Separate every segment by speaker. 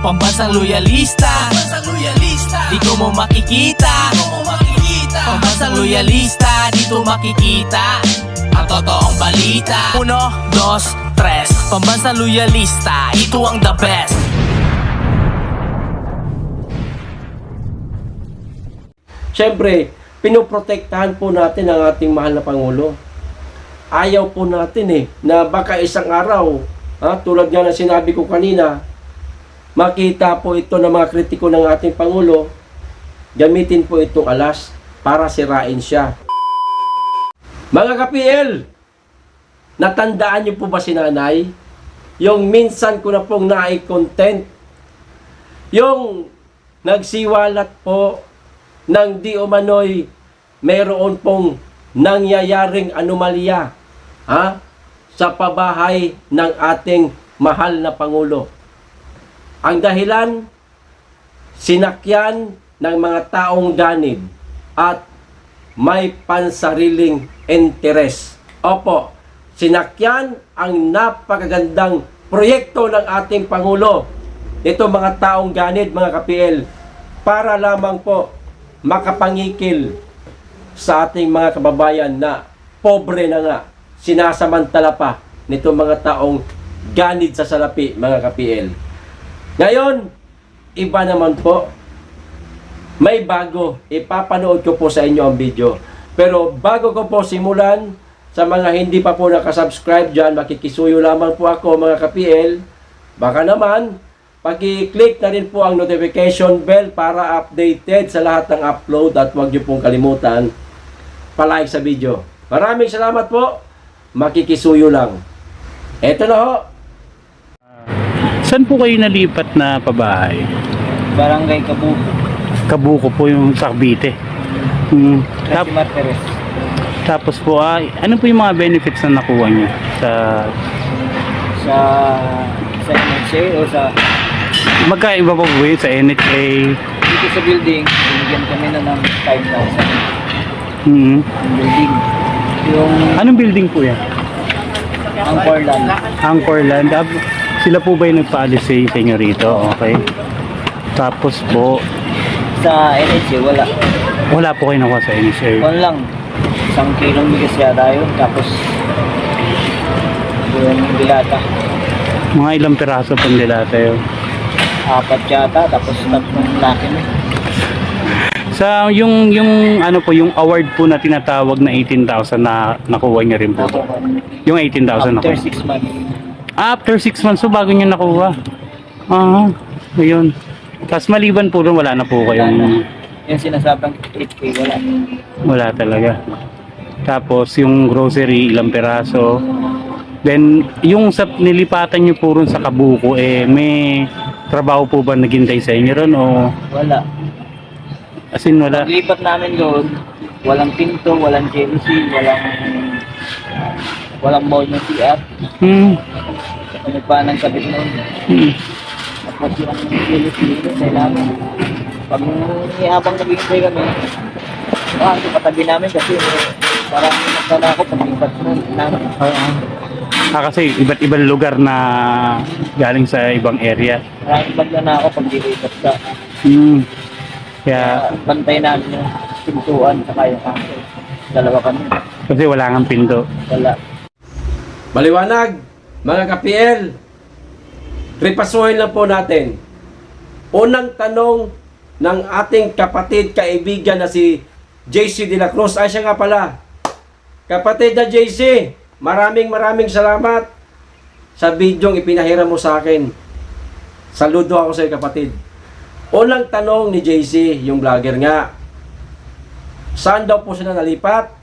Speaker 1: Pambansang loyalista, dito mo makikita. Pambansang loyalista, dito makikita ang totoong balita. 1, 2, 3, Pambansang loyalista, ito ang the best.
Speaker 2: Siyempre, pinoprotektahan po natin ang ating mahal na Pangulo. Ayaw po natin na baka isang araw, tulad nga na sinabi ko kanina, makita po ito ng mga kritiko ng ating Pangulo, gamitin po itong alas para sirain siya. Mga ka-PL, natandaan niyo po ba si nanay? Yung minsan ko na pong na-content, yung nagsiwalat po ng di umano'y mayroon pong nangyayaring anomalya sa pabahay ng ating mahal na Pangulo. Ang dahilan, sinakyan ng mga taong ganid at may pansariling interes. Opo, sinakyan ang napakagandang proyekto ng ating Pangulo. Ito mga taong ganid, mga ka-PL, para lamang po makapangikil sa ating mga kababayan na pobre na nga, sinasamantala pa nito mga taong ganid sa salapi, mga ka-PL. Ngayon, iba naman po, may bago, ipapanood ko po sa inyo ang video. Pero bago ko po simulan, sa mga hindi pa po nakasubscribe dyan, makikisuyo lamang po ako, mga ka-PL. Baka naman, pag-i-click na rin po ang notification bell para updated sa lahat ng upload at huwag niyo pong kalimutan pa-like sa video. Maraming salamat po, makikisuyo lang. Eto na ho.
Speaker 3: Saan po kayo nalipat na pabahay?
Speaker 4: Barangay Kabuko.
Speaker 3: Kabuko po yung sa Cavite.
Speaker 4: Martires.
Speaker 3: Tapos po, ano po yung mga benefits na nakuha niyo
Speaker 4: Sa NHA o sa...
Speaker 3: Magkaiba po po yun sa NHA?
Speaker 4: Dito sa building, binigyan kami na ng 5,000.
Speaker 3: Mm-hmm.
Speaker 4: Yung building. Yung
Speaker 3: Anong building po yan?
Speaker 4: Angkorland.
Speaker 3: Angkorland. Sila po ba yung nagpaalis sa inyo rito? Okay. Tapos po,
Speaker 4: Sa NHA, wala.
Speaker 3: wala po kayo nakuha sa NHA?
Speaker 4: One lang. 1 kilong bigas yata yun. Tapos, yung dilata.
Speaker 3: Mga ilang piraso pang dilata yun?
Speaker 4: 4 yata. Tapos, 3 laki na.
Speaker 3: Sa yung ano po, yung award po na tinatawag na 18,000 na nakuha niyo rin po. Yung 18,000
Speaker 4: After
Speaker 3: nakuha.
Speaker 4: 6 months.
Speaker 3: After 6 months, so bago nyo nakuha. Ayun. Tapos maliban po rin, wala na po kayong...
Speaker 4: Yung sinasabang 8K, wala.
Speaker 3: Wala talaga. Tapos yung grocery, ilang peraso. Then, yung sa nilipatan nyo po rin sa Kabuko, may trabaho po ba naghintay sa inyo ron o...
Speaker 4: Wala.
Speaker 3: As in, wala?
Speaker 4: Paglipat namin doon, walang pinto, walang JLC, walang mall ng CR. Ano pa ng kabit noon. Tapos yung JLC doon, kailangan. Pag habang nag-iintay kami, patabi namin kasi parang nagtala ako paglipat namin.
Speaker 3: Kasi iba't ibang lugar na galing sa ibang area.
Speaker 4: Maraming bagla na ako pag dilipat ka.
Speaker 3: Kaya,
Speaker 4: Bantay namin yung pintuan saka yung kanto. Dalawa kami.
Speaker 3: kasi wala kang pinto.
Speaker 4: Wala.
Speaker 2: Maliwanag, mga ka-PL. Repasuhin lang po natin. Unang tanong ng ating kapatid, kaibigan na si JC De La Cruz. Ay siya nga pala. Kapatid na JC, maraming salamat sa bidyong ipinahiram mo sa akin. Saludo ako sa iyo, kapatid. Unang tanong ni JC, yung vlogger nga, saan daw po sila nalipat?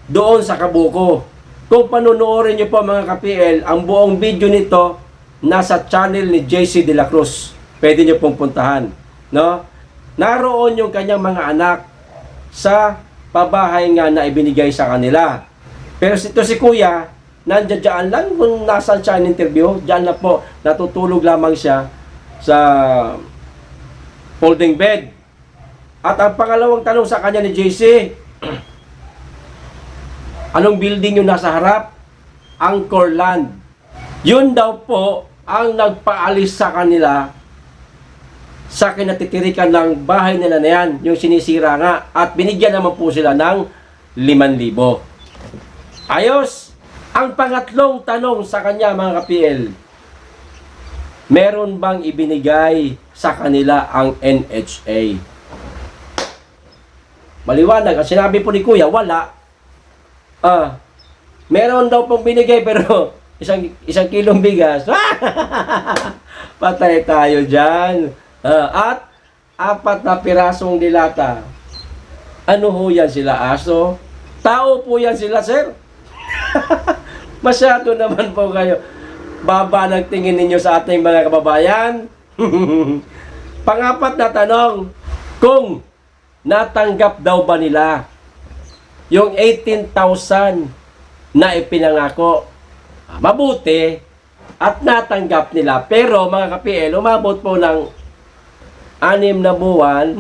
Speaker 2: Doon sa Kabuko. Kung panunuorin niyo po, mga ka-PL, ang buong video nito nasa channel ni JC De La Cruz. Pwede niyo pong puntahan. No? Naroon yung kanyang mga anak sa pabahay nga na ibinigay sa kanila. Pero ito si Kuya, nandiyan lang kung nasaan siya ang interview, diyan na po, natutulog lamang siya sa folding bed. At ang pangalawang tanong sa kanya ni JC, anong building yung nasa harap? Angkorland. Yun daw po ang nagpaalis sa kanila sa kinatitirikan ng bahay nila na yan, yung sinisira nga, at binigyan naman po sila ng 5,000. Ayos! Ang pangatlong tanong sa kanya mga ka-PL, meron bang ibinigay sa kanila ang NHA? Maliwanag, ang sinabi po ni Kuya, wala. Meron daw pong binigay pero isang kilong bigas. Patay tayo dyan. At 4 na pirasong dilata. Ano ho yan sila, aso? Tao po yan sila, sir. Masyado naman po kayo. Baba ng tingin ninyo sa ating mga kababayan. Pang-4 na tanong, kung natanggap daw ba nila yung 18,000 na ipinangako? Mabuti at natanggap nila. Pero mga ka-PL, umabot po ng 6 na buwan.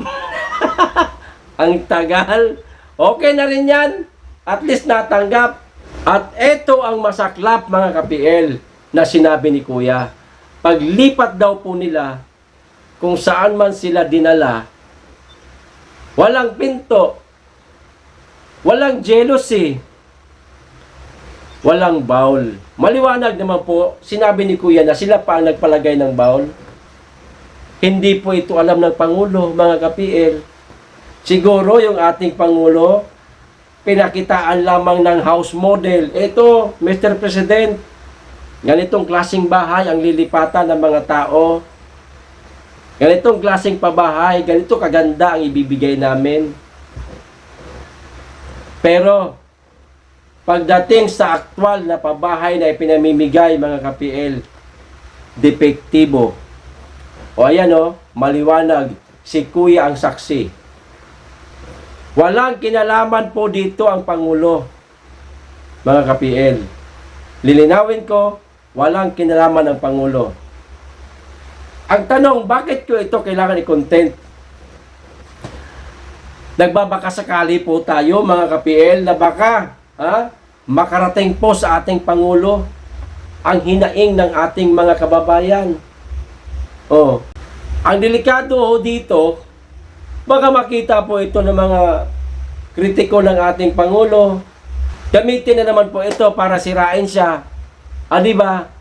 Speaker 2: Ang tagal. Okay na rin yan. At least natanggap. At ito ang masaklap mga ka-PL na sinabi ni Kuya. Paglipat daw po nila, kung saan man sila dinala, walang pinto, walang jealousy, walang bowl. Maliwanag naman po, sinabi ni Kuya na sila pa ang nagpalagay ng bowl. Hindi po ito alam ng Pangulo, mga ka-PL. Siguro yung ating Pangulo, pinakitaan lamang ng house model. Ito, Mr. President, ganitong klaseng bahay ang lilipatan ng mga tao. Ganitong klaseng pabahay, ganito kaganda ang ibibigay namin. Pero, pagdating sa aktwal na pabahay na ipinamimigay mga ka-PL, depektibo. O ayan o, maliwanag, si Kuya ang saksi. Walang kinalaman po dito ang Pangulo, mga ka-PL. Lilinawin ko, walang kinalaman ang Pangulo. Ang tanong, bakit ko ito kailangan i-content? Nagbabaka sakali po tayo, mga ka-PL, na baka makarating po sa ating Pangulo ang hinaing ng ating mga kababayan. Ang delikado dito, baka makita po ito ng mga kritiko ng ating Pangulo. Gamitin na naman po ito para sirain siya. Diba?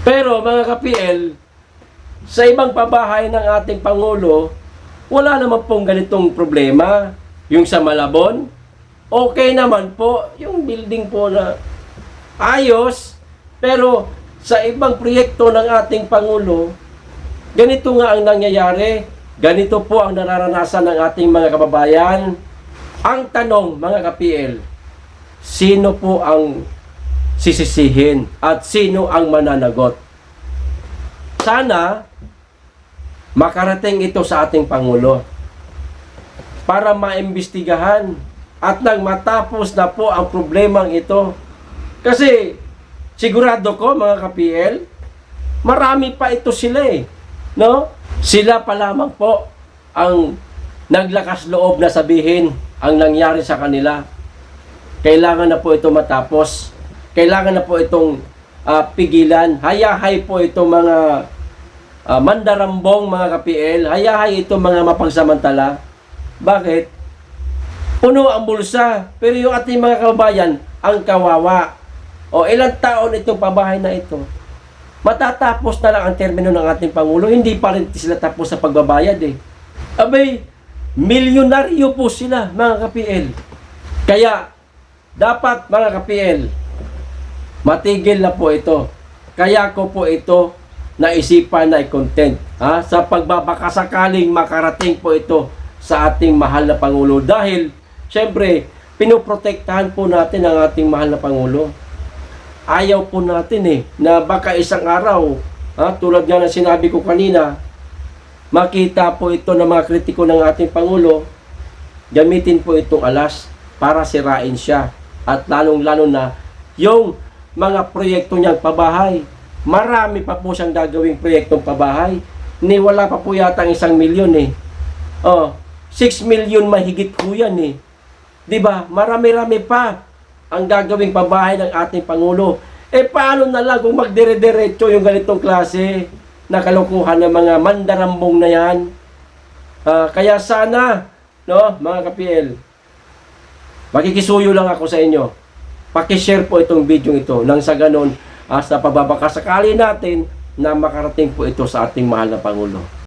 Speaker 2: Pero mga ka-PL, sa ibang pabahay ng ating Pangulo, wala naman pong ganitong problema. Yung sa Malabon, okay naman po. Yung building po na ayos. Pero sa ibang proyekto ng ating Pangulo, ganito nga ang nangyayari. Ganito po ang nararanasan ng ating mga kababayan. Ang tanong, mga ka-PL, sino po ang sisisihin at sino ang mananagot? Sana makarating ito sa ating Pangulo para maimbestigahan at nang matapos na po ang problemang ito. Kasi sigurado ko mga ka-PL, marami pa ito sila no? Sila pa lamang po ang naglakas loob na sabihin ang nangyari sa kanila. Kailangan na po ito matapos. Kailangan na po itong pigilan. Hayahay po itong mga mandarambong mga ka-PL. Hayahay itong mga mapagsamantala. Bakit? Puno ang bulsa. Pero yung ating mga kababayan, ang kawawa. O ilang taon itong pabahay na ito? Matatapos na lang ang termino ng ating Pangulo, hindi pa rin sila tapos sa pagbabayad Abay, milyonaryo po sila, mga ka-PL. Kaya, dapat mga ka-PL, matigil na po ito. Kaya ko po ito naisipan na i-content. Sa pagbabakasakaling makarating po ito sa ating mahal na Pangulo. Dahil, syempre, pinoprotektahan po natin ang ating mahal na Pangulo. Ayaw po natin na baka isang araw, tulad nga ng sinabi ko kanina, makita po ito ng mga kritiko ng ating Pangulo, gamitin po itong alas para sirain siya. At lalong-lalo na yung mga proyekto niyang pabahay. Marami pa po siyang gagawing proyektong pabahay. Wala pa po yata 1 milyon 6 milyon mahigit po yan Diba? Marami-rami pa ang gagawing pabahay ng ating Pangulo. Paano na lang kung magdire-diretso yung ganitong klase na kalokohan ng mga mandarambong na yan? Kaya sana, no, mga ka-PL, makikisuyo lang ako sa inyo. Paki-share po itong video ito nang sa ganon, sa pagbabakasakali natin na makarating po ito sa ating mahal na Pangulo.